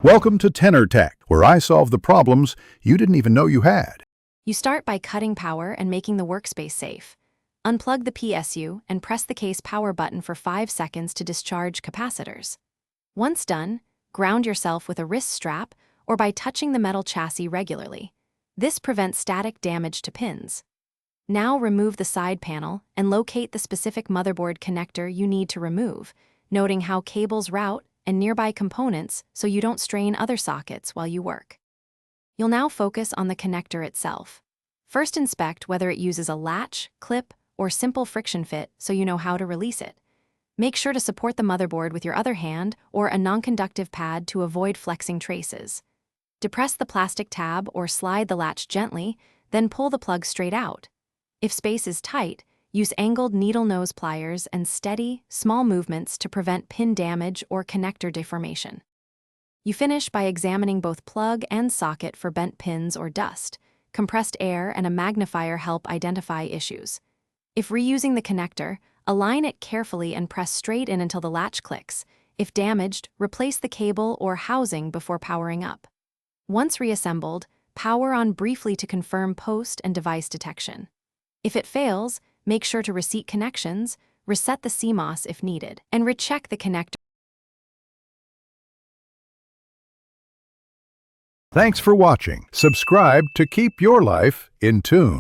Welcome to Tenor Tech, where I solve the problems you didn't even know you had. You start by cutting power and making the workspace safe. Unplug the PSU and press the case power button for 5 seconds to discharge capacitors. Once done, ground yourself with a wrist strap or by touching the metal chassis regularly. This prevents static damage to pins. Now remove the side panel and locate the specific motherboard connector you need to remove, noting how cables route and nearby components so you don't strain other sockets while you work. You'll now focus on the connector itself. First inspect whether it uses a latch, clip, or simple friction fit so you know how to release it. Make sure to support the motherboard with your other hand or a non-conductive pad to avoid flexing traces. Depress the plastic tab or slide the latch gently, then pull the plug straight out. If space is tight, use angled needle nose pliers and steady, small movements to prevent pin damage or connector deformation. You finish by examining both plug and socket for bent pins or dust. Compressed air and a magnifier help identify issues. If reusing the connector, align it carefully and press straight in until the latch clicks. If damaged, replace the cable or housing before powering up. Once reassembled, power on briefly to confirm post and device detection. If it fails, make sure to reseat connections, reset the CMOS if needed, and recheck the connector. Thanks for watching. Subscribe to keep your life in tune.